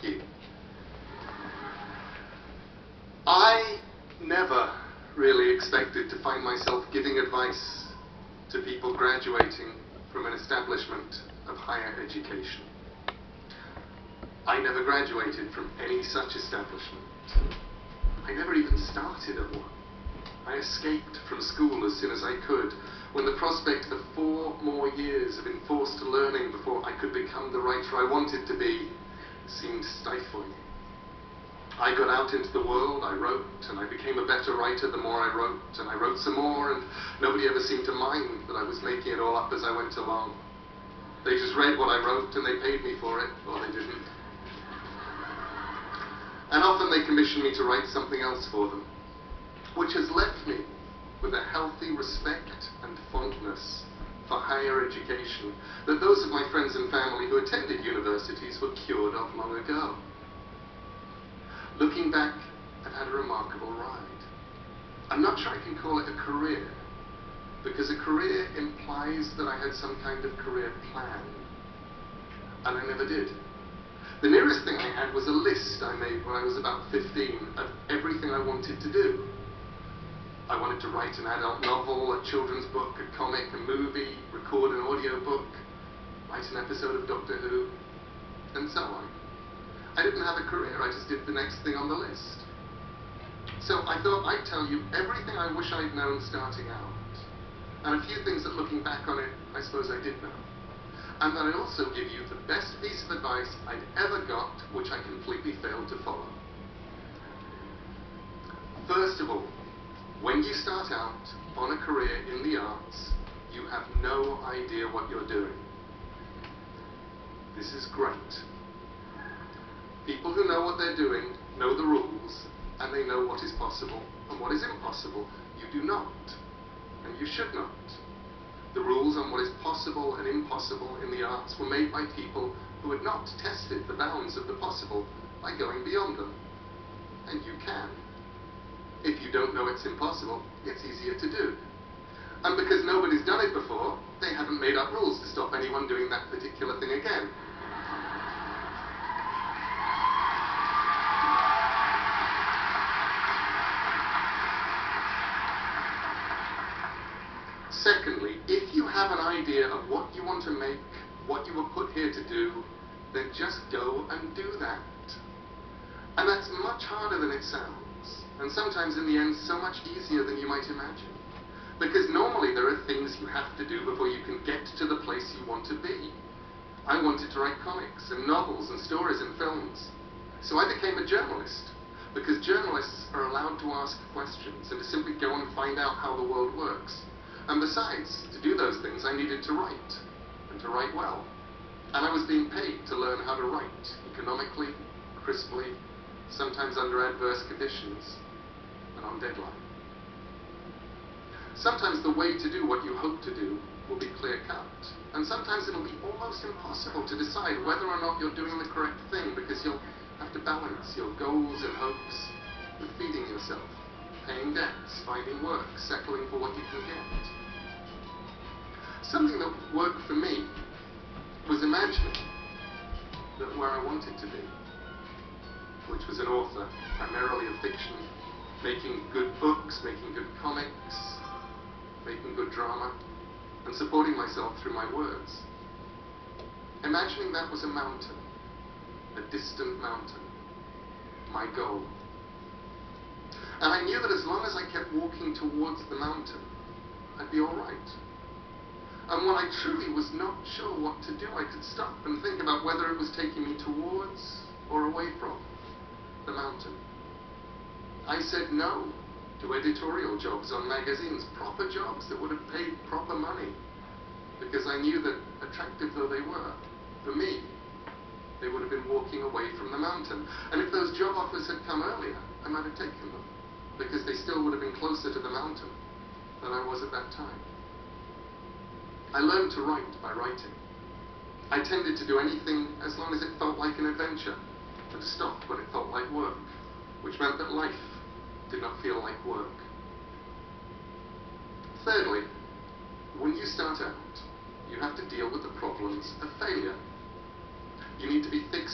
Thank you. I never really expected to find myself giving advice to people graduating from an establishment of higher education. I never graduated from any such establishment. I never even started at one. I escaped from school as soon as I could, when the prospect of 4 more years of enforced learning before I could become the writer I wanted to be seemed stifling. I got out into the world, I wrote, and I became a better writer the more I wrote, and I wrote some more, and nobody ever seemed to mind that I was making it all up as I went along. They just read what I wrote and they paid me for it, or they didn't. And often they commissioned me to write something else for them, which has left me with a healthy respect and fondness for higher education that those of my friends and family who attended universities were cured of long ago. Looking back, I've had a remarkable ride. I'm not sure I can call it a career, because a career implies that I had some kind of career plan, and I never did. The nearest thing I had was a list I made when I was about 15 of everything I wanted to do. I wanted to write an adult novel, a children's book, a comic, a movie, record an audio book, write an episode of Doctor Who, and so on. I didn't have a career, I just did the next thing on the list. So I thought I'd tell you everything I wish I'd known starting out, and a few things that looking back on it, I suppose I did know. And then I'd also give you the best piece of advice I'd ever got, which I completely failed to follow. First of all, when you start out on a career in the arts, you have no idea what you're doing. This is great. People who know what they're doing know the rules, and they know what is possible and what is impossible. You do not, and you should not. The rules on what is possible and impossible in the arts were made by people who had not tested the bounds of the possible by going beyond them. And you can. If you don't know it's impossible, it's easier to do. And because nobody's done it before, they haven't made up rules to stop anyone doing that particular thing again. Secondly, if you have an idea of what you want to make, what you were put here to do, then just go and do that. And that's much harder than it sounds, and sometimes in the end so much easier than you might imagine. Because normally there are things you have to do before you can get to the place you want to be. I wanted to write comics and novels and stories and films, so I became a journalist, because journalists are allowed to ask questions and to simply go and find out how the world works. And besides, to do those things, I needed to write, and to write well. And I was being paid to learn how to write, economically, crisply, sometimes under adverse conditions, and on deadline. Sometimes the way to do what you hope to do will be clear-cut, and sometimes it'll be almost impossible to decide whether or not you're doing the correct thing, because you'll have to balance your goals and hopes with feeding yourself, paying debts, finding work, settling for what you can get. Something that worked for me was imagining that where I wanted to be, which was an author, primarily of fiction, making good books, making good comics, making good drama, and supporting myself through my words. Imagining that was a mountain, a distant mountain, my goal. And I knew that as long as I kept walking towards the mountain, I'd be all right. And when I truly was not sure what to do, I could stop and think about whether it was taking me towards or away from the mountain. I said no to editorial jobs on magazines, proper jobs that would have paid proper money, because I knew that, attractive though they were, for me, they would have been walking away from the mountain. And if those job offers had come earlier, I might have taken them, because they still would have been closer to the mountain than I was at that time. I learned to write by writing. I tended to do anything as long as it felt like an adventure, and stopped when it felt like work, which meant that life did not feel like work. Thirdly, when you start out, you have to deal with the problems of failure. You need to be thick